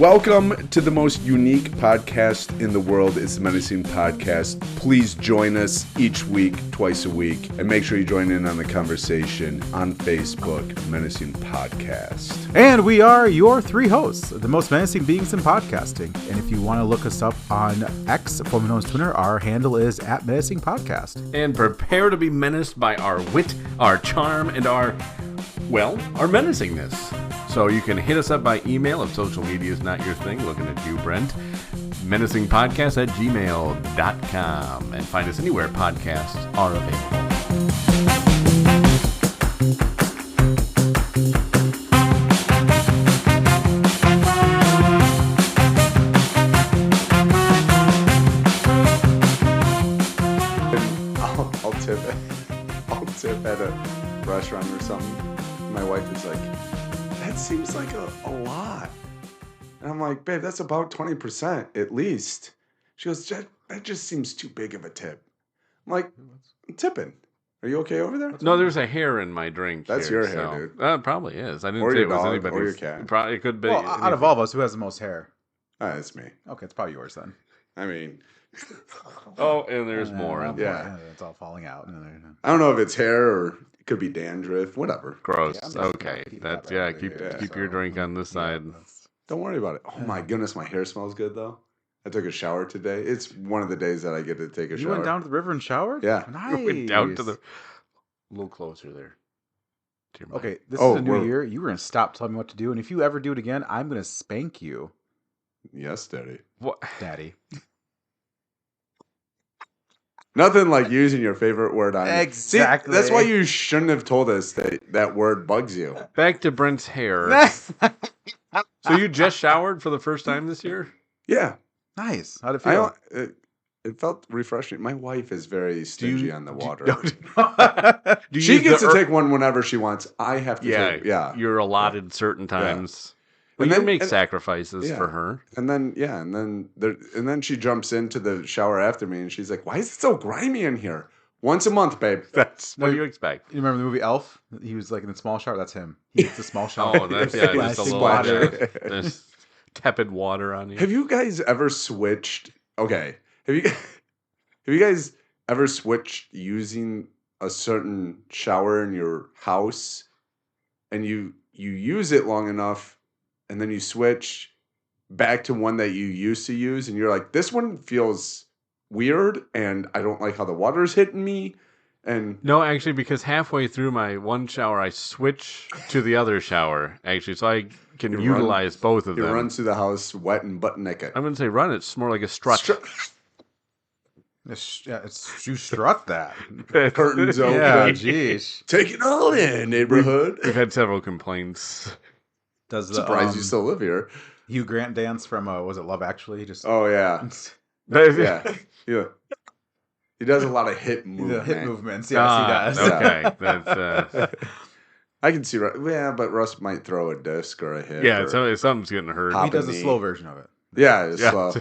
Welcome to the most unique podcast in the world. It's the Menacing Podcast. Please join us each week, twice a week, and make sure you join in on the conversation on Facebook, Menacing Podcast. And we are your three hosts, the most menacing beings in podcasting. And if you want to look us up on X, formerly known as Twitter, our handle is @menacingpodcast. And prepare to be menaced by our wit, our charm, and our menacingness. So you can hit us up by email if social media is not your thing. Looking at you, Brent. menacingpodcast@gmail.com. And find us anywhere podcasts are available. I'll tip at a restaurant or something. My wife is like, that seems like a lot. And I'm like, babe, that's about 20% at least. She goes, that just seems too big of a tip. I'm like, I'm tipping. Are you okay over there? No, there's a hair in my drink. That's here, your hair, dude. It probably is. I didn't Or say your it was dog, anybody's. or your cat. Probably, it could be. Well, out of all of us, who has the most hair? It's me. Okay, it's probably yours then. I mean... Oh, and there's more. Yeah. It's all falling out. I don't know if it's hair or it could be dandruff, whatever. Gross. Yeah, okay. That's keep your drink on this side. Don't worry about it. Oh my goodness, my hair smells good though. I took a shower today. It's one of the days that I get to take a shower. You went down to the river and showered? Yeah. Nice. You went down to the... A little closer there. To your mic. Okay, this is a new year. You were going to stop telling me what to do. And if you ever do it again, I'm going to spank you. Yes, Daddy. What? Daddy. Nothing like using your favorite word on Exactly. See, that's why you shouldn't have told us that word bugs you. Back to Brent's hair. So you just showered for the first time this year? Yeah. Nice. How'd it feel? It felt refreshing. My wife is very stingy on the water. She gets to take one whenever she wants. I have to take. Yeah. You're allotted certain times. Well, you make sacrifices for her. And then she jumps into the shower after me and she's like, "Why is it so grimy in here?" Once a month, babe. What do you expect? You remember the movie Elf? He was like in the small shower. That's him. He gets the small shower. Oh, that's just a little water. There's tepid water on you. Have you guys ever switched? Okay. Have you guys ever switched using a certain shower in your house and you use it long enough and then you switch back to one that you used to use and you're like, this one feels weird and I don't like how the water's hitting me? And no, actually, because halfway through my one shower, I switch to the other shower, actually, so I can utilize both of them. You run through the house wet and butt naked. I'm going to say run. It's more like a strut. You strut that. Curtains open. Yeah, jeez. Take it all in, neighborhood. We've had several complaints. Surprised you still live here. Hugh Grant dance from was it Love Actually? Oh yeah. Yeah. He does a lot of hip movements. Hip movements, yes, he does. Okay, that's. I can see. Yeah, but Russ might throw a disc or a hip. Yeah, something's getting hurt. He does a slow version of it. Yeah, it's slow.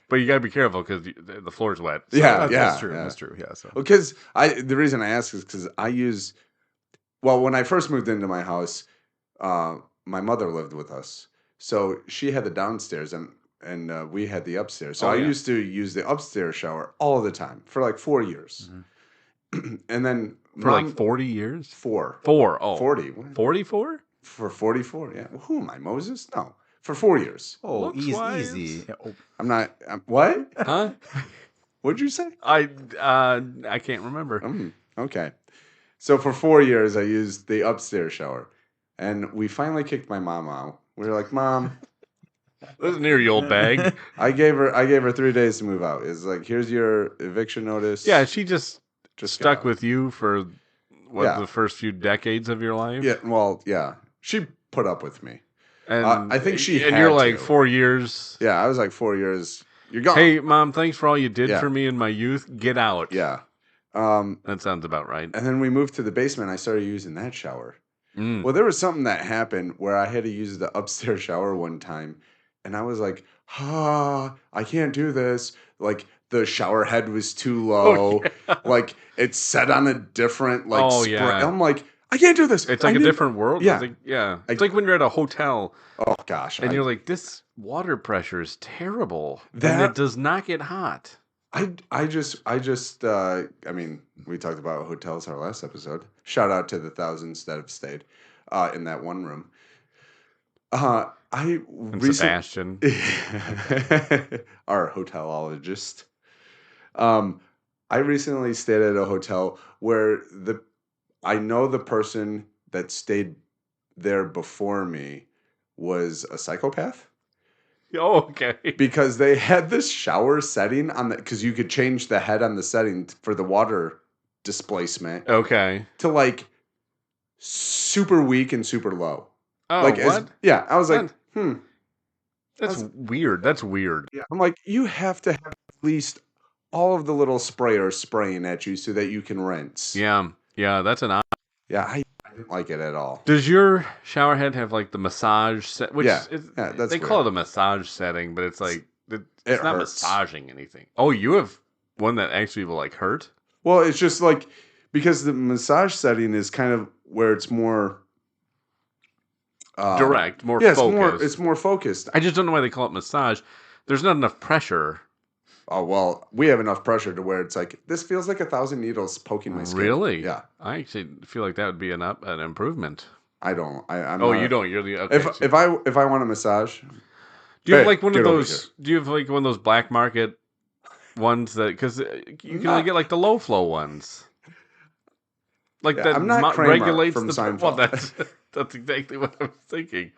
But you gotta be careful because the floor's wet. So. That's true. That's true. Yeah. So. Because the reason I ask is because I use. Well, when I first moved into my house, my mother lived with us, so she had the downstairs and we had the upstairs. So I used to use the upstairs shower all the time for like 4 years. Mm-hmm. And then for like 40 years? 4. 4. Oh. 40. 44? For 44, yeah. Well, who am I, Moses? No. For 4 years. Oh, easy. Oh. What? Huh? What'd you say? I can't remember. Okay. So for 4 years, I used the upstairs shower. And we finally kicked my mom out. We were like, Mom... Listen here, you old bag. I gave her 3 days to move out. It's like, here's your eviction notice. Yeah, she just stuck with you for the first few decades of your life. Yeah, well, yeah, she put up with me, and I think she. And you're like 4 years. Yeah, I was like 4 years. You're gone. Hey, Mom, thanks for all you did for me in my youth. Get out. Yeah, that sounds about right. And then we moved to the basement. I started using that shower. Well, there was something that happened where I had to use the upstairs shower one time. And I was like, I can't do this. Like, the shower head was too low. Like, it's set on a different, spray. I'm like, I can't do this. It's like a different world. Yeah. It's like when you're at a hotel. Oh, gosh. And you're like, this water pressure is terrible. And That- it does not get hot. I mean, we talked about hotels our last episode. Shout out to the thousands that have stayed in that one room. I And recently, Sebastian. our hotelologist. I recently stayed at a hotel where I know the person that stayed there before me was a psychopath. Oh, okay. Because they had this shower setting on because you could change the head on the setting for the water displacement Okay. to like super weak and super low. Oh, like what? I was like, That's weird. That's weird. Yeah. I'm like, you have to have at least all of the little sprayers spraying at you so that you can rinse. Yeah. Yeah, that's an Yeah, I didn't like it at all. Does your shower head have like the massage set? Which that's they call it a massage setting, but it's like it's It not hurts. massaging anything. Oh, you have one that actually will like hurt? Well, it's just like because the massage setting is kind of where it's more direct, more yeah, focused. it's more focused. I just don't know why they call it massage. There's not enough pressure. Oh well, we have enough pressure to where it's like this feels like 1,000 needles poking my skin. Really? Yeah. I actually feel like that would be an improvement. I don't. I'm Oh, not, you don't. You're the okay. If I want a massage, do you have hey, like one of get over those? Do you have like one of those black market ones that because you can only get like the low flow ones, like that I'm not Kramer regulates from the. Seinfeld. Well, that's exactly what I was thinking.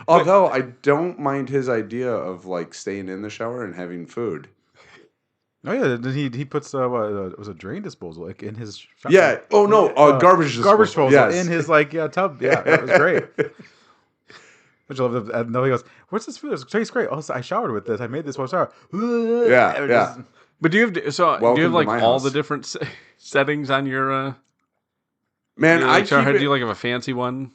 Although I don't mind his idea of like staying in the shower and having food. Oh yeah, then he puts it was a drain disposal like in his shower. Yeah. Oh no, garbage disposal. Garbage disposal Yes. in his tub. Yeah, that was great. Which I love. And then he goes, "What's this food? It tastes great. Oh, I showered with this. I made this one shower." Yeah. But do you have do you Welcome have to like my all house. the different settings on your Man, your, I like, shower keep head? it, Do you like have a fancy one?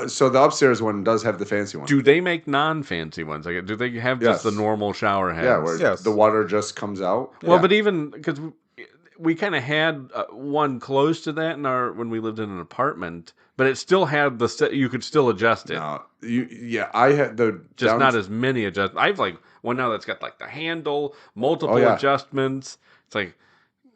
so the upstairs one does have the fancy one. Do they make non-fancy ones? Like, do they have just the Yes. normal shower heads? Yeah, where the water just comes out. Well, Yeah. but even because we kind of had one close to that in when we lived in an apartment, but it still had the set. You could still adjust it. No, I had the Just not as many adjustments. I've like one now that's got like the handle, multiple yeah. adjustments. It's like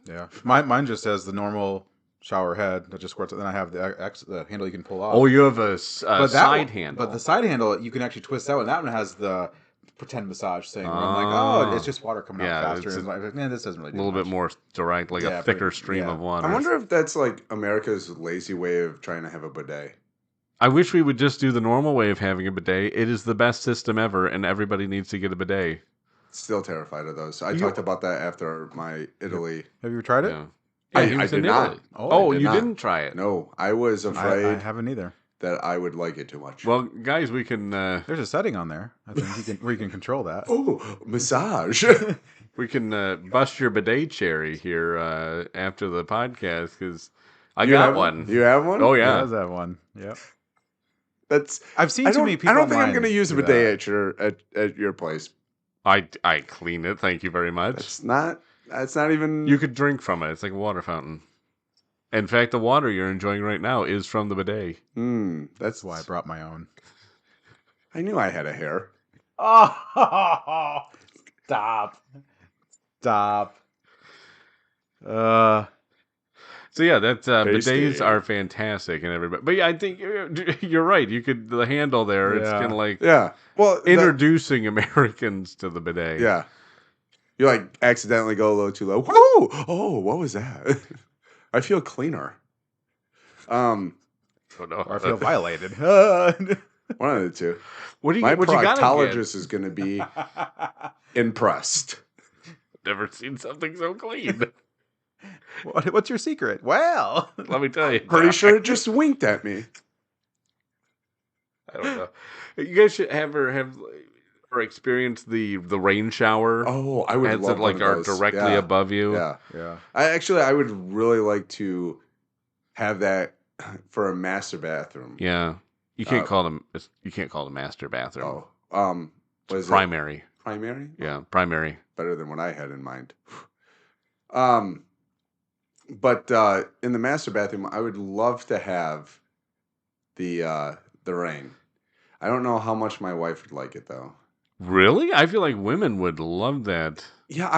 Yeah, mine just has the normal shower head that just squirts it. Then I have the handle you can pull off. oh, you have a but side handle. But the side handle you can actually twist out, and that one has the pretend massage thing. Where I'm like, oh, it's just water coming out faster. it's And like, man, this doesn't really a do little much. bit more direct, like Yeah, a thicker pretty- stream yeah. of water. I wonder if that's like America's lazy way of trying to have a bidet. I wish we would just do the normal way of having a bidet. It is the best system ever, and everybody needs to get a bidet. Still terrified of those. I talked about that after my Italy. Have you tried it? Yeah. I he was did in not. Italy. Oh, Oh, I did you not. didn't try it. No, I was I afraid haven't either. that I would like it too much. Well, guys, we can There's a setting on there. I think where you can control that. oh, massage. bust your bidet cherry here after the podcast because I You got have one. You have one? Oh He yeah. has that one. Yep. That's. I've seen I too don't. many people. I don't think I'm online going to use a do bidet that. at your place. I clean it. Thank you very much. That's not. That's not even. You could drink from it. It's like a water fountain. In fact, the water you're enjoying right now is from the bidet. That's That's why I brought my own. I knew I had a hair. Oh, stop. So yeah, that's Tasty. bidets are fantastic and everybody. But yeah, I think you're right. You could the handle there. It's Yeah. kind of like Yeah. Well, introducing Americans to the bidet. yeah. You like accidentally go a little too low. Whoa! Oh, what was that? I feel cleaner. Oh, no. Or I feel violated. One of the two. What do you? My What you gotta get? proctologist is going to be impressed. Never seen something so clean. What's your secret? Well, Let me tell you. Pretty sure it just winked at me. I don't know. You guys should have or experience the rain shower. Oh, I would heads love that like one of are those. directly Yeah. above you. Yeah. yeah. I would really like to have that for a master bathroom. Yeah. You can't call them. You can't call it a master bathroom. Oh, what is it? Primary. Primary? Yeah, primary. Better than what I had in mind. But in the master bathroom, I would love to have the rain. I don't know how much my wife would like it though. Really? I feel like women would love that. Yeah,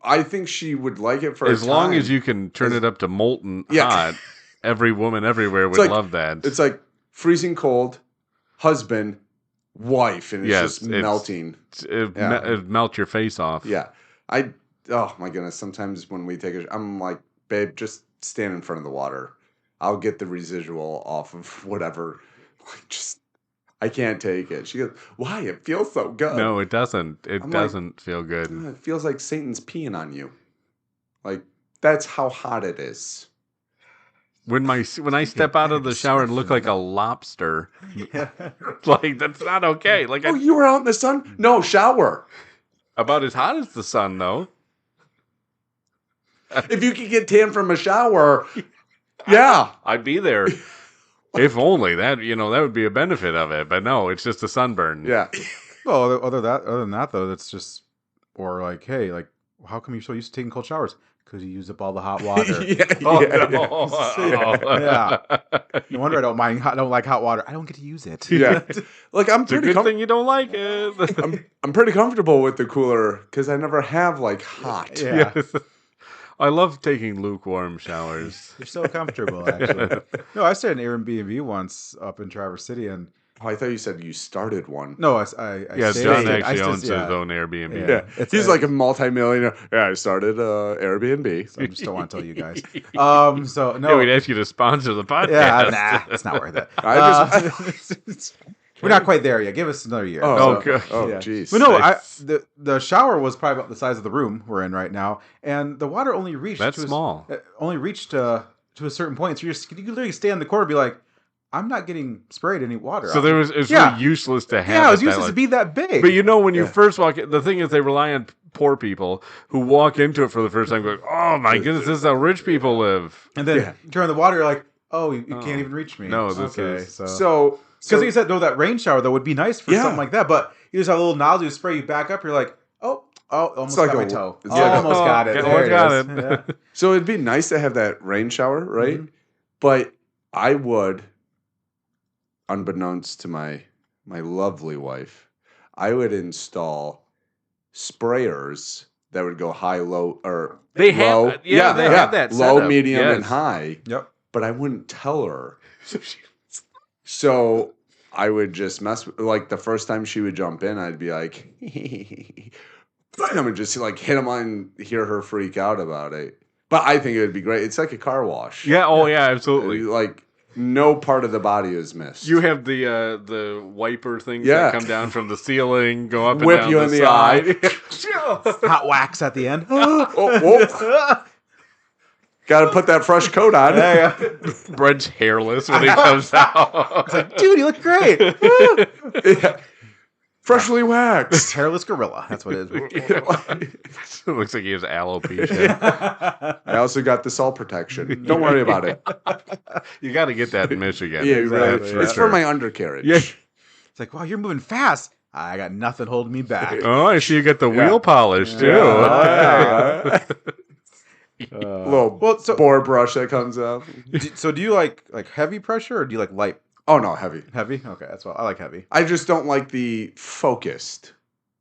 I think she would like it for As a long time. as you can turn it up to molten Yeah. hot, every woman everywhere would like- love that. It's like freezing cold, husband, wife, and it's Yes, just melting. It'd melt your face off. Yeah. Oh my goodness. Sometimes when we take I'm like, babe, just stand in front of the water. I'll get the residual off of whatever. Like, just, I can't take it. She goes, why? It feels so good. No, it doesn't. It I'm doesn't feel good. It feels like Satan's peeing on you. Like, that's how hot it is. When I step out of the shower and look like a lobster, like that's not okay. Like Oh, you were out in the sun? No, shower. about as hot as the sun, though. If you could get tan from a shower, yeah. I'd be there. If only that would be a benefit of it. But no, it's just a sunburn. Yeah. Well, other than that though, that's just or like, hey, like, how come you're so used to taking cold showers? Because you use up all the hot water. Yeah. No wonder I don't like hot water. I don't get to use it. Yeah. Like, I'm It's a pretty good thing you don't like it. I'm pretty comfortable with the cooler because I never have like hot. Yeah. Yes. I love taking lukewarm showers. You're so comfortable, actually. No, I stayed in an Airbnb once up in Traverse City, and Oh, I thought you said you started one. no, I Yeah, stayed, John I actually still- owns his own Airbnb. Yeah, he's like a multimillionaire. Yeah, I started Airbnb. So I just don't want to tell you guys. So no, Yeah, we'd ask you to sponsor the podcast. yeah, nah, it's not worth it. We're not quite there yet. Give us another year. Oh, okay. Oh, yeah. jeez. But no, Nice. the shower was probably about the size of the room we're in right now, and the water only reached. That's to small. Only reached to a certain point. So you can literally stay in the corner and be like, I'm not getting sprayed any water. So it's Yeah. really useless to have. Yeah, it was that useless like- to be that big. But when you first walk in, the thing is they rely on poor people who walk into it for the first time going, oh my goodness, this is how rich people live. and then you turn on the water, you're like, oh, you can't even reach me. No, this okay, is- so. Because you said, no, that rain shower, though, would be nice for Yeah. something like that. But you just have a little nozzle, you spray you back up. You're like, almost like got my a- toe. it's like a- Almost got it. Almost There got is. it. Yeah. So it'd be nice to have that rain shower, right? Mhm. But I would, unbeknownst to my lovely wife, I would install sprayers that would go high, low, or They have- low. yeah, they have that low, setup, medium, and yes. high. Yep. But I wouldn't tell her. So I would just mess with, like, the first time she would jump in, I'd be like, I would just like hit him on, hear her freak out about it. But I think it would be great. It's like a car wash. Yeah, oh yeah, absolutely. Like, no part of the body is missed. You have the wiper things Yeah. that come down from the ceiling, go up and Whip down you the in the side. Hot wax at the end. Got to put that fresh coat on. There you go. Brent's hairless when he comes out. Dude, you look great. Yeah. Freshly waxed. Hairless gorilla. That's what it is. It looks like he has alopecia. I also got the salt protection. Don't worry about it. You got to get that in Michigan. Yeah, right. Exactly, It's for my undercarriage. Yeah. It's like, wow, you're moving fast. I got nothing holding me back. Oh, I see you got the wheel polish too. Yeah. Little Well, so boar brush that comes out. so do you like heavy pressure or do you like light? Oh no, heavy. Heavy? Okay, that's what I like heavy. I just don't like the focused.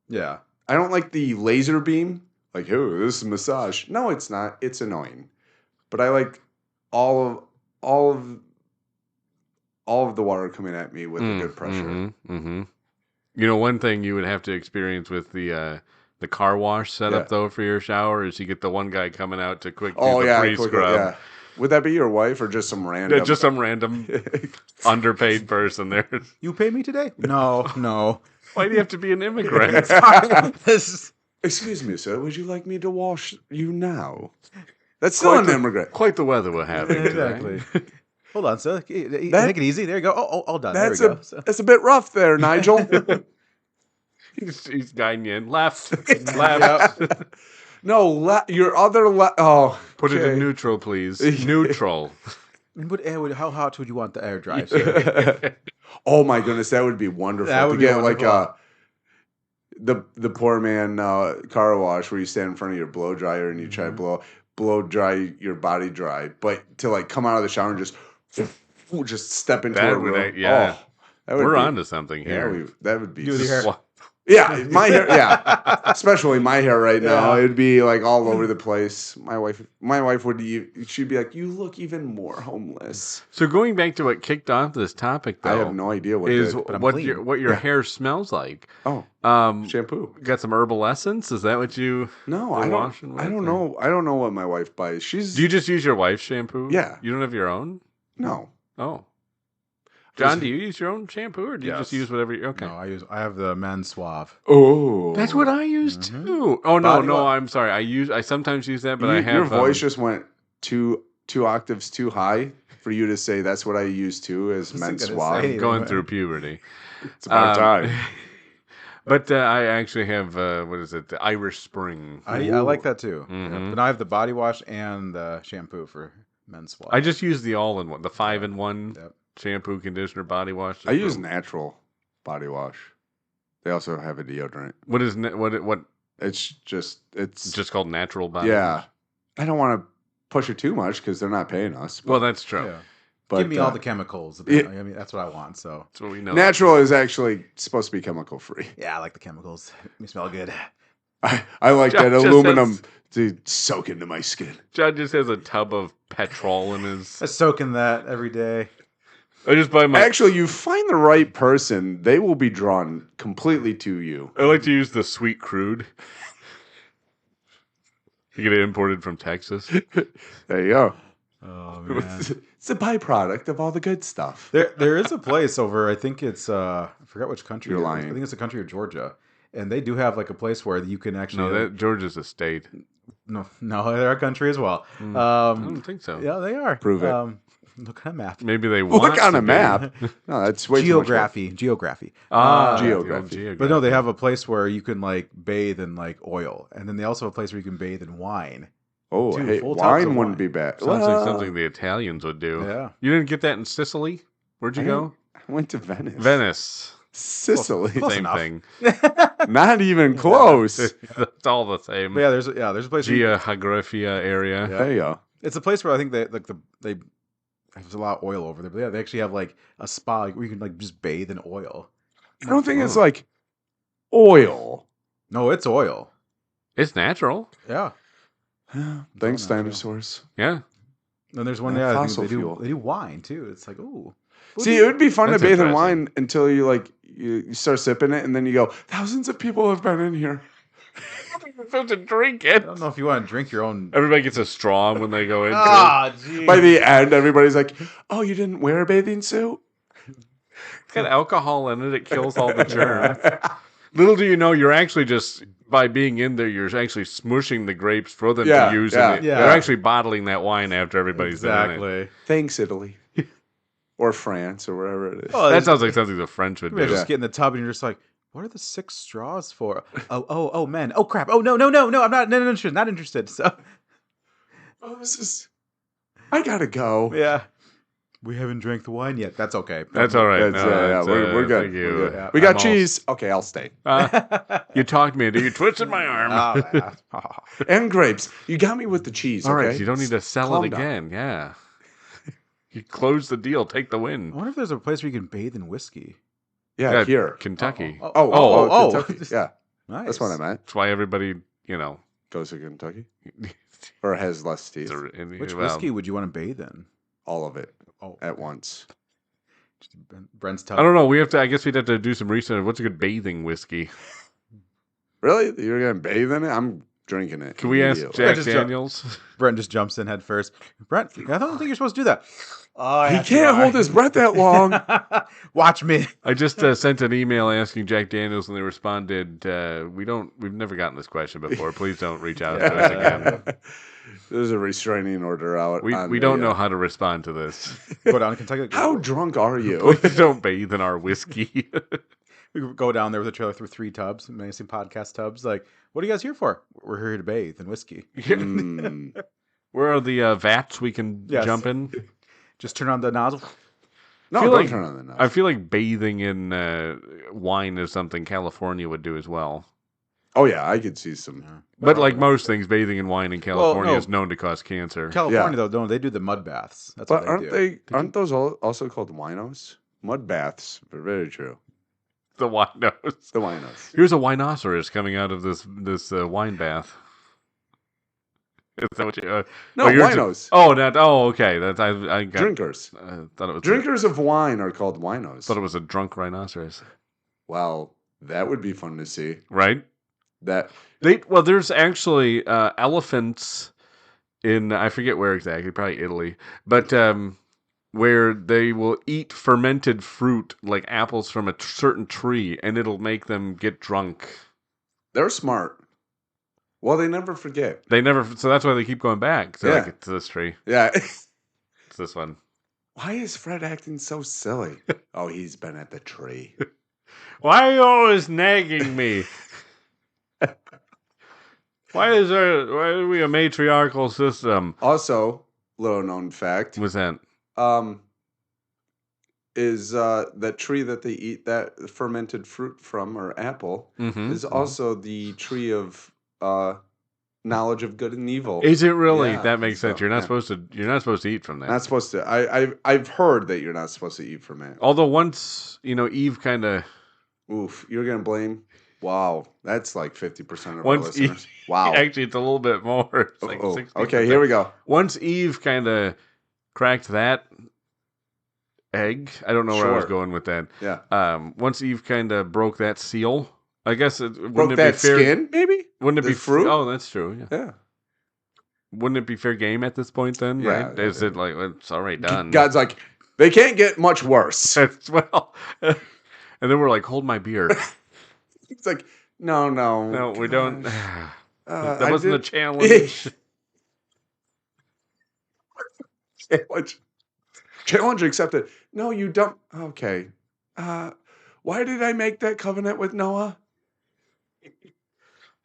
Yeah. I don't like the laser beam. Like, oh, this is massage. No, it's not. It's annoying. But I like all of the water coming at me with a good pressure. You know, one thing you would have to experience with the car wash setup Yeah. though for your shower is you get the one guy coming out to quick do Oh the yeah, pre quick- scrub. yeah. Would that be your wife or just some random? Yeah, just some random underpaid person there. You pay me today? No. Why do you have to be an immigrant? This is Excuse me, sir. Would you like me to wash you now? That's still an immigrant. Quite the weather we're having today. exactly. Hold on, sir. Make it easy. There you go. Oh, all done. That's there we go. So- that's a bit rough there, Nigel. He's guiding you in. Left. Left. No, your other oh, Put it okay. in neutral, please. Neutral. How hot would you want the air dry, sir? Oh my goodness, that would be wonderful. That would to be get like wonderful. the poor man car wash where you stand in front of your blow dryer and you try to blow dry your body dry, but to like come out of the shower and just step into That a would room. yeah. Oh, That would We're be, on to something Yeah, here. that would be. Do the hair. Yeah, my hair. Yeah, especially my hair right now. Yeah. It'd be like all over the place. My wife would. She'd be like, "You look even more homeless." So going back to what kicked off this topic, though, I have no idea what is did. But I'm what clean. your Yeah. hair smells like. Oh, Um, shampoo. got some herbal essence? Is that what you? No, were I don't. washing I with, don't or- know. I don't know what my wife buys. She's Do you just use your wife's shampoo? Yeah. You don't have your own? no. Oh. John, do you use your own shampoo, or do you just Yes. use whatever you... Okay. No, I have the men's suave. Oh, That's what I use, Mhm. too. Oh, no, Body no, wa- I'm sorry. I sometimes use that, but I have... Your voice just went two octaves too high for you to say that's what I use too as Wasn't men's gonna suave. say. going through puberty. It's about time. But I actually have, what is it, the Irish Spring. I like that too. Mhm. Yeah. But now I have the body wash and the shampoo for men's suave. I just use the all-in-one, the 5-in-1 Yep. shampoo, conditioner, body wash. I use natural body wash. They also have a deodorant. What is what It's it's just called natural body yeah. wash? I don't want to push it too much because they're not paying us. But, Well, that's true. Yeah. but, Give me all the chemicals. yeah. I mean, that's what I want. So That's what we know. natural is actually supposed to be chemical free. yeah, I like the chemicals. Make me smell good. I like that Just aluminum has- to soak into my skin. John just has a tub of petrol in his... I soak in that every day. I just buy my... Actually, you find the right person, they will be drawn completely to you. I like to use the sweet crude. You get it imported from Texas. There you go. Oh man. It's a byproduct of all the good stuff. There is a place over. I think it's I forgot which country. You're it is. lying. I think it's the country of Georgia, and they do have like a place where you can actually. No, that Georgia's a state. no, they're a country as well. I don't think so. Yeah, they are. Prove it. Look on a map. Maybe they want Look on to a be. map. No, that's way too much work. Geography. Ah, Geography. the old But no, they have a place where you can like bathe in like oil, and then they also have a place where you can bathe in wine. Oh, Two hey, full tubs of wine wouldn't wine. be bad. Sounds like Well, something the Italians would do. Yeah. You didn't get that in Sicily? Where'd you I go? I went to Venice. Venice. Sicily. Close Same enough. thing. Not even close. It's all the same. But yeah, there's a place. Where Geographia area. Yeah. There you go. It's a place where I think they like they there's a lot of oil over there. But yeah, they actually have like a spa where you can like just bathe in oil. I don't think it's like oil. No, it's oil. It's natural. Yeah. Thanks, natural. dinosaurs. Yeah. And there's one Yeah, I think fossil fuel. they do wine too. It's like ooh. See, it would be fun to That's bathe in interesting. wine until you like you start sipping it, and then you go, thousands of people have been in here. You're supposed to drink I it. don't know if you want to drink your own. Everybody gets a straw when they go in. Gee. By the end, everybody's like, "Oh, you didn't wear a bathing suit?" It's got alcohol in it. It kills all the germs. Little do you know, you're actually just, by being in there, you're actually smushing the grapes for them Yeah, to use. yeah, in it. yeah. They're actually bottling that wine after everybody's been in it. Exactly. Thanks, Italy, or France, or wherever it is. Oh, That sounds like something the French would You do. just get in the tub and you're just like, what are the 6 straws for? Oh, man. Oh, crap. Oh, no. I'm not interested. Not interested. So, Oh, this is. I gotta go. yeah. We haven't drank the wine yet. That's okay. That's all right. That's, No, yeah, that's, we're good. Thank you. We're good. Yeah, We got I'm all- cheese. Okay, I'll stay. You talked me into you twisted my arm. Oh, yeah. And grapes. You got me with the cheese. All okay? right, you don't need to sell Calm it down. again. Yeah. You close the deal. Take the I win. wonder if there's a place where you can bathe in whiskey. Yeah, here. Kentucky. Oh, Kentucky. Yeah, Nice. that's what I meant. That's why everybody, you know. Goes to Kentucky, or has less teeth. Which whiskey would you want to bathe in? All of it Oh, at once. Brent's tub. I don't know. We have to. I guess we'd have to do some research. What's a good bathing whiskey? Really? You're gonna bathe in it? I'm drinking it. Can we ask immediately. Jack just Daniels? Brent just jumps in head first. Brent, I don't think you're supposed to do that. Oh, He can't hold his breath that long. Watch me. I just sent an email asking Jack Daniels, and they responded, "We've never gotten this question before. Please don't reach out to us again. There's a restraining order out. We on don't the, know how to respond to this. Go down to Kentucky. How drunk are you? Please don't bathe in our whiskey." We go down there with a trailer through 3 tubs, amazing podcast tubs. Like, what are you guys here for? We're here to bathe in whiskey. Mm. Where are the vats we can Yes. jump in? Just turn on the nozzle. No, feel don't like- turn on the nose. I feel like bathing in wine is something California would do as well. Oh yeah, I could see some. But like most things, bathing in wine in California no. is known to cause cancer. California, though, don't they do the mud baths? That's But what they do. aren't those all also called winos? Mud baths. Very true. The winos. The winos. Here's a winoceros coming out of this wine bath. Is that what you? No, winos. Okay. That's I got Drinkers. thought it was Drinkers of wine are called winos. Thought it was a drunk rhinoceros. Well, that would be fun to see. Right? That there's actually elephants in I forget where exactly, probably Italy, but where they will eat fermented fruit like apples from a certain tree, and it'll make them get drunk. they're smart. Well, they never forget. So that's why they keep going back to, Yeah. to this tree. Yeah. It's this one. Why is Fred acting so silly? Oh, he's been at the tree. Why are you always nagging me? Why are we a matriarchal system? Also, little known fact. What's that? Is that tree that they eat that fermented fruit from, or apple, is also the tree of knowledge of good and evil. Is it really? Yeah, That makes sense. You're not yeah. supposed to eat from that. Not supposed to. I've heard that you're not supposed to eat from it. Although once Eve kind of. Oof, you're gonna blame. Wow, that's like 50% of our Once listeners. Wow. Actually, it's a little bit more. It's like 60%. Okay, here we go. Once Eve kind of cracked that egg, I don't know where I was Sure. going with that. Yeah. Once Eve kind of broke that seal, I guess Broke that skin, maybe? Wouldn't it The be fruit? Oh, that's true. Yeah. Yeah. Wouldn't it be fair game at this point then? Yeah, Right? Is it like it's already done? God's like, they can't get much worse. Well, and then we're like, hold my beer. It's like, no. No, we don't. gosh. That wasn't a challenge. Challenge accepted. No, you don't. Okay. Why did I make that covenant with Noah?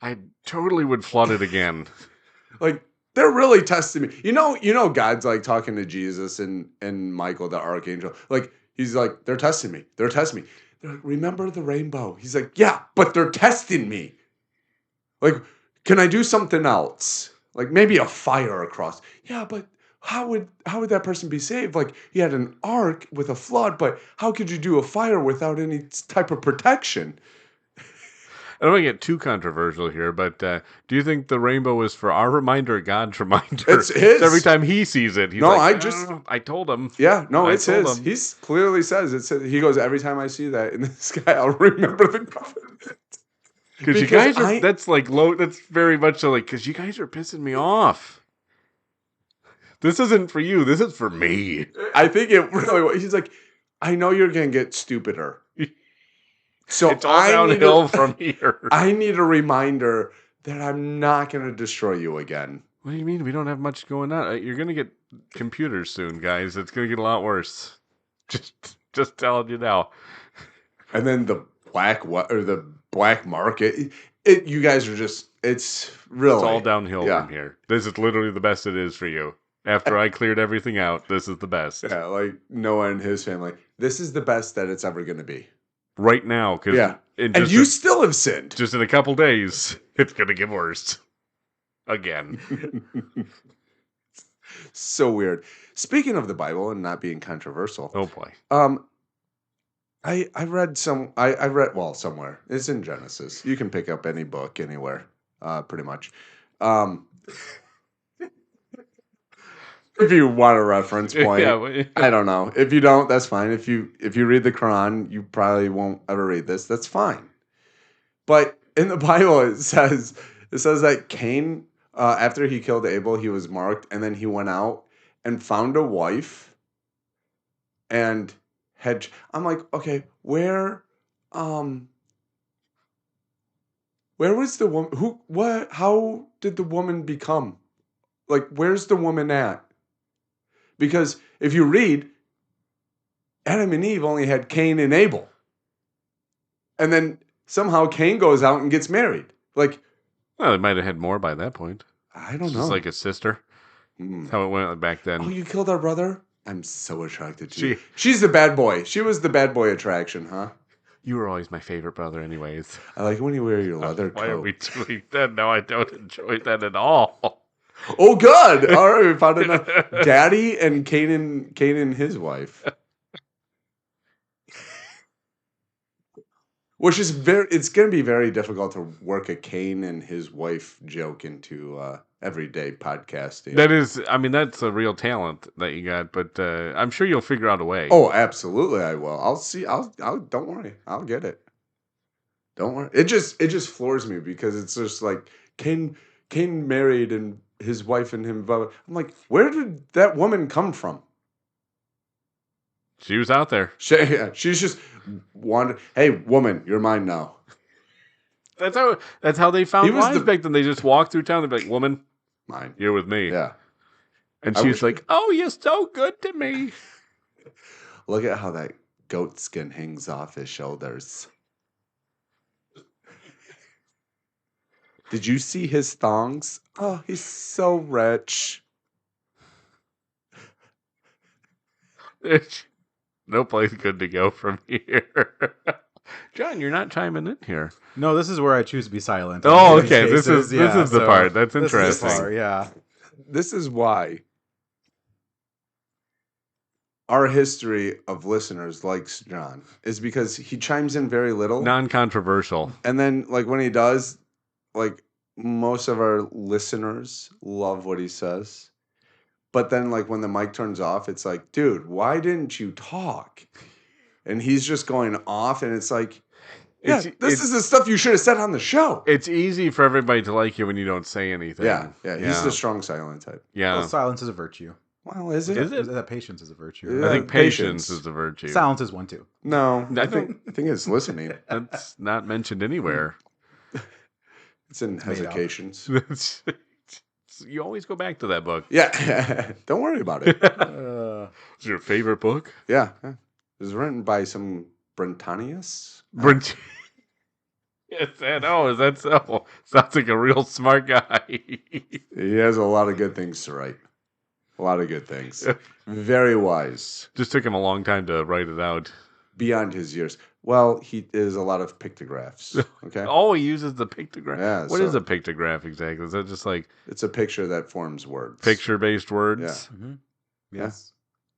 I totally would flood it again. Like, they're really testing me. You know, God's like talking to Jesus and Michael, the archangel. Like, he's like, they're testing me. They're testing me. They're like, remember the rainbow? He's like, yeah, but they're testing me. Like, can I do something else? Like maybe a fire across. Yeah, but how would that person be saved? Like, he had an ark with a flood, but how could you do a fire without any type of protection? I don't want to get too controversial here, but do you think the rainbow is for our reminder or God's reminder? It's his. Every time he sees it, he's No, like, I I told him. Yeah, no, I it's told his. him. He clearly says it. He goes, every time I see that in the sky, I'll remember the covenant. Because you guys are, that's like low, that's very much so like, because you guys are pissing me off. This isn't for you, this is for me. I think it really, he's like, I know you're going to get stupider. So it's all downhill from here. I need a reminder that I'm not going to destroy you again. What do you mean? We don't have much going on. You're going to get computers soon, guys. It's going to get a lot worse. Just telling you now. And then the black market. You guys are just. It's really. It's all downhill from here. This is literally the best it is for you. After I cleared everything out, this is the best. Yeah, like Noah and his family. This is the best that it's ever going to be. Right now, because and you still have sinned. Just in a couple days, it's gonna get worse again. So weird. Speaking of the Bible and not being controversial, oh boy. I read somewhere. It's in Genesis. You can pick up any book anywhere, pretty much. If you want a reference point, I don't know. If you don't, that's fine. If you read the Quran, you probably won't ever read this. That's fine. But in the Bible, it says that Cain, after he killed Abel, he was marked, and then he went out and found a wife, and had. I'm like, okay, where was the woman? Who? What? How did the woman become? Like, where's the woman at? Because if you read, Adam and Eve only had Cain and Abel. And then somehow Cain goes out and gets married. Like, well, they might have had more by that point. I don't know. Just like his sister. That's how it went back then. Oh, you killed our brother? I'm so attracted to you. She's the bad boy. She was the bad boy attraction, huh? You were always my favorite brother anyways. I like when you wear your leather coat. Why are we doing that? No, I don't enjoy that at all. Oh, good. All right, we found enough. Daddy and Cain and his wife. Which is it's going to be very difficult to work a Kane and his wife joke into everyday podcasting. That is, I mean, that's a real talent that you got, but I'm sure you'll figure out a way. Oh, absolutely, I will. I'll see. I'll. Don't worry. I'll get it. Don't worry. It just floors me because it's just like Kane married and his wife and him. Blah, blah. I'm like, where did that woman come from? She was out there. She's just wanted. Hey, woman, you're mine now. That's how they found wives back then. They just walked through town. They'd be like, "Woman, mine. You're with me." Yeah. And she's like, "Oh, you're so good to me." Look at how that goat skin hangs off his shoulders. Did you see his thongs? Oh, he's so rich. There's no place good to go from here. John, you're not chiming in here. No, this is where I choose to be silent. Oh, okay. This is the part. That's interesting. Yeah. This is why our history of listeners likes John is because he chimes in very little. Non-controversial. And then, like, when he does, like, most of our listeners love what he says. But then, like, when the mic turns off, it's like, dude, why didn't you talk? And he's just going off, and it's like, yeah, this is the stuff you should have said on the show. It's easy for everybody to like you when you don't say anything. Yeah. He's the strong silent type. Yeah. Well, silence is a virtue. Well, is it? Is it? That patience is a virtue. I think patience is a virtue. Silence is one too. No, I think it's listening. That's not mentioned anywhere. It's in hesitations. You always go back to that book. Yeah. Don't worry about it. It's your favorite book? Yeah. It was written by some Brentanius. Brent. Is that so? Sounds like a real smart guy. He has a lot of good things to write. A lot of good things. Very wise. Just took him a long time to write it out. Beyond his years. Well, he is a lot of pictographs. Okay. Oh, he uses the pictograph. Yeah. What is a pictograph exactly? Is that just like it's a picture that forms words. Picture-based words? Yeah. Mm-hmm. Yes.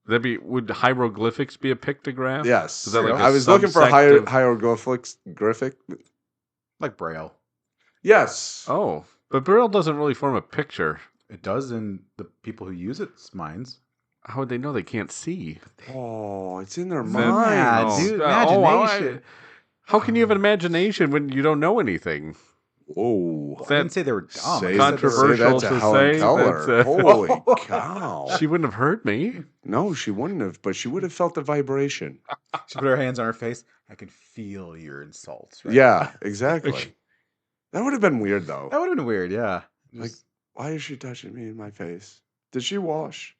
Would hieroglyphics be a pictograph? Yes. Is that like I was looking for hieroglyphics. Like Braille. Yes. Oh, but Braille doesn't really form a picture. It does in the people who use its minds. How would they know they can't see? Oh, it's in their Mad, mind. dude. Imagination. How can you have an imagination when you don't know anything? Whoa. I didn't say they were dumb. Controversial say to Helen say. Keller. Holy cow. She wouldn't have heard me. No, she wouldn't have, but she would have felt the vibration. She put her hands on her face. I can feel your insults. Right? Yeah, exactly. That would have been weird, though. That would have been weird, yeah. Like, why is she touching me in my face? Did she wash?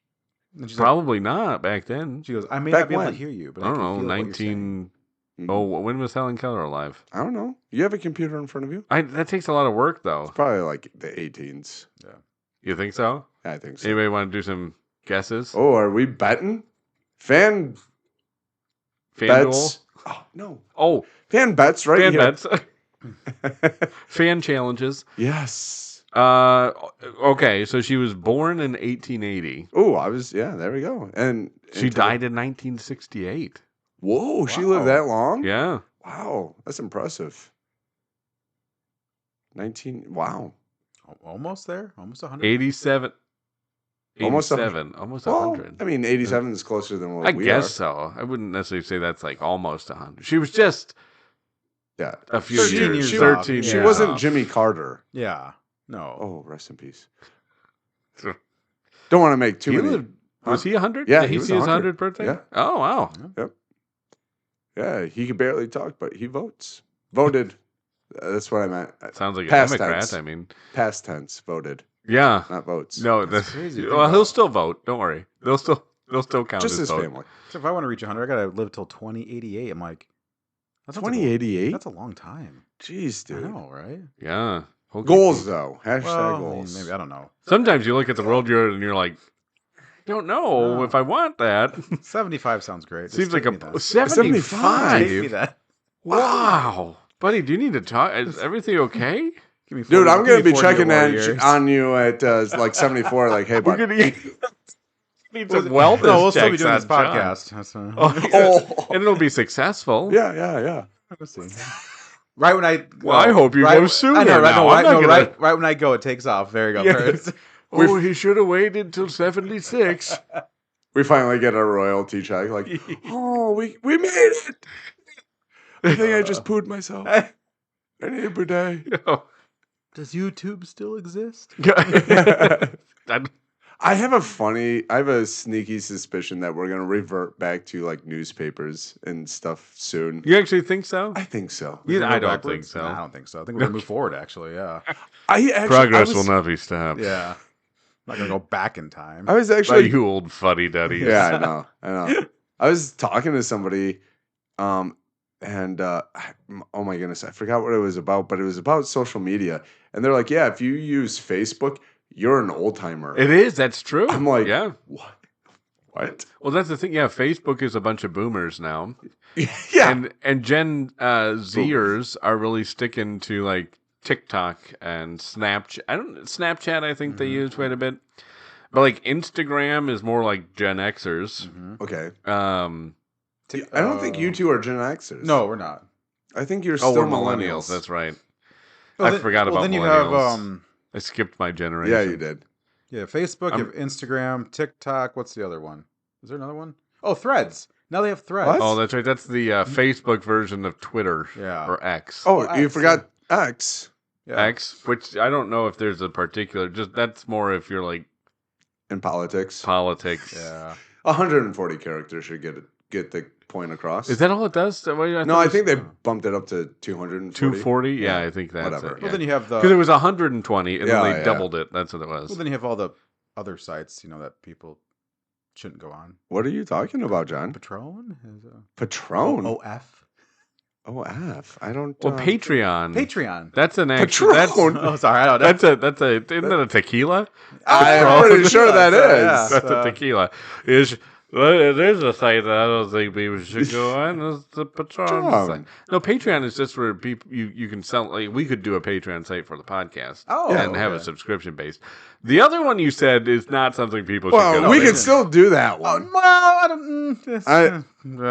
Probably not back then. She goes, I may Back not be able when? to hear you, but I don't can know, feel what you're 19... Mhm. Oh, when was Helen Keller alive? I don't know. You have a computer in front of you? That takes a lot of work, though. It's probably like the 18s. Yeah. You think so? I think so. Anybody want to do some guesses? Oh, are we betting? Fan FanDuel? bets? Oh, no. Oh, Fan bets right fan here. bets. Fan challenges. Yes. Okay, so she was born in 1880. Oh, there we go. And She died in 1968. Whoa, she lived that long? Yeah. Wow, that's impressive. Wow. Almost there? Almost 100? 87. Almost 87. Almost Well, 100. I mean, 87 is closer than what I we guess are. so. I wouldn't necessarily say that's like almost 100. She was just Yeah. a few 13 years. years 13 off. She years wasn't off. Jimmy Carter. Yeah. No. Oh, rest in peace. Don't want to make too He many. lived- Was he 100? Yeah, Did he he was see his 100. 100th birthday? Yeah. Oh, wow. Yeah, he could barely talk, but he votes. Voted. That's what I meant. Sounds like a Past Democrat. tense. I mean, Past tense. Voted, yeah. not votes. No, That's that's crazy to Well, think he'll about. still vote. Don't worry. They'll still count Just his vote. family. So if I want to reach 100, I got to live till 2088. I'm like, that's 2088? That's a long time. Jeez, I dude. know, right? Yeah. Goals, though. Hashtag Well, goals. maybe, I don't know. Sometimes you look at the world you're in and you're like, I don't know No. if I want that. 75 sounds great. Just Seems like take me a that. 75. Take me that. Wow. Buddy, do you need to talk? Is everything okay? Give me 40, Dude, I'm going to give me be 40 checking Warriors. on you at like 74. Like, hey, We're bud. going to need some Well, wellness no, we'll still be checks doing this on John. podcast. That's, Oh, Oh. and it'll be successful. Yeah. We'll see. Right when I Well, I hope you go sooner I know, right, now. no, I'm right, not no, gonna- right when I go, it takes off. There you go. Yeah. First. Oh, he should have waited till 76. We finally get a royalty check. Like, oh, we made it. I think I just pooed myself. I need a bidet. Does YouTube still exist? I have a sneaky suspicion that we're gonna revert back to like newspapers and stuff soon. You actually think so? I think so. I don't think so. Nah, I don't think so. I think we're gonna move forward. Actually, yeah, Progress will not be stopped. yeah. I'm not gonna go back in time. I was By actually. you old fuddy duddy. Yeah, I know. I was talking to somebody, and oh my goodness, I forgot what it was about, but it was about social media, and they're like, yeah, if you use Facebook, you're an old timer. It is. That's true. I'm like, yeah. What? Well, that's the thing. Yeah, Facebook is a bunch of boomers now. Yeah. And Gen Zers are really sticking to like TikTok and Snapchat. Snapchat. I think they use quite a bit, but like Instagram is more like Gen Xers. Okay. I I don't think you two are Gen Xers. No, we're not. I think you're we're still millennials. millennials. That's right. Well, I forgot about then you millennials. have I skipped my generation. Yeah, you did. yeah, Facebook, you have Instagram, TikTok. What's the other one? Is there another one? Oh, Threads. Now they have Threads. What? Oh, that's right. That's the Facebook version of Twitter. Yeah. Or X. Oh, Oh, you X, forgot X. Yeah. X, which I don't know if there's a particular. Just that's more if you're like In politics. politics. Yeah. 140 characters should get the point across. Is that all it does? No, I think they bumped it up to 240. 240. Yeah, I think that's whatever. it. Well, then you have Because it the. was 120, and Yeah, then they yeah. doubled it. That's what it was. Well, then you have all the other sites, that people shouldn't go on. What are you talking about, John? Patron is Patron. OF. OF. I don't. Well, Patreon. Patreon. That's an actual. Patron. Oh, sorry, I don't know. That's a. Isn't that a tequila? I'm pretty sure that Yeah. is. That's a tequila. There's a site that I don't think people should go on. It's the Patron Patron. site. No, Patreon is just where people you can sell. Like we could do a Patreon site for the podcast. Oh, and have a okay. subscription based. The other one you said is not something people should Well, go. we to. could still do that Oh, one. well, I don't.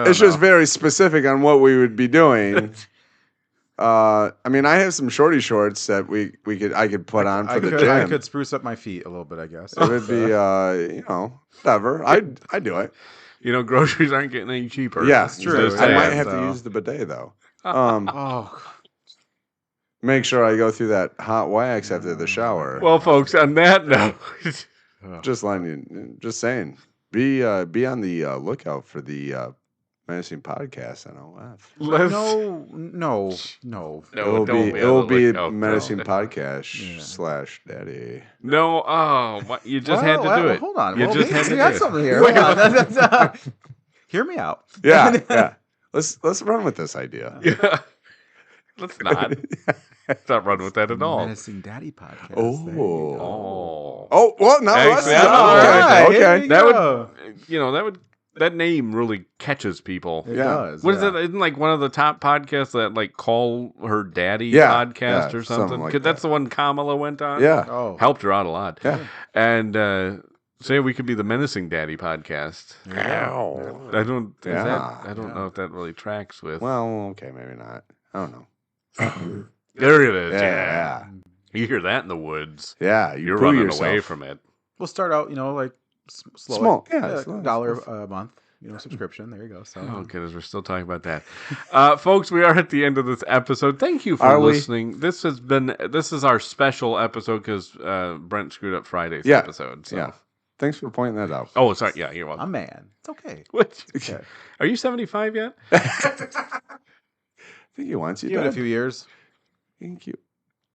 It's just very specific on what we would be doing. I mean, I have some shorty shorts that I could put on for the I gym. could spruce up my feet a little bit, I guess. It would be, whatever. I'd do it. Groceries aren't getting any cheaper. Yeah, That's true. Just I saying. might have to so. use the bidet though. Oh, Make sure I go through that hot wax after the shower. Well, folks, on that note, Just saying. Be on the lookout for the Menacing Podcast on OF. let's. no. No, It'll don't be on the lookout, bro. Menacing Podcast / Daddy. No, what you just had to do it. Hold on. You Well, just maybe had to we do got it. something here. Hold on. Hear me out. Yeah. Let's run with this idea. Yeah. Let's not. Let's not run with that at all. Menacing Daddy Podcast. There you go. Oh, well, no, let's Actually, All okay. right, here Okay. we That go. that name really catches people. It Yeah. does. What is yeah. it? Isn't like one of the top podcasts that like call her daddy Yeah, podcast yeah, or something something? like Because that's that. the one Kamala went on. Yeah. Oh. Helped her out a lot. Yeah. And say we could be the Menacing Daddy podcast. There you go. I don't. Yeah. I don't know if that really tracks with. Well, okay, maybe not. I don't know. there it is. Yeah. You hear that in the woods. Yeah. You You're poo running yourself. away from it. We'll start out, like slow. Small. Yeah, $1 a month. Subscription. There you go. So. Oh, goodness, we're still talking about that. Folks, we are at the end of this episode. Thank you for Are we? listening. This is our special episode because Brent screwed up Friday's Yeah. episode. So. Yeah. Thanks for pointing that out. Oh, sorry. Yeah, you're welcome. I'm man. It's okay. What? Okay. Are you 75 yet? I think he wants you. Give it a Dad. few years. Thank you.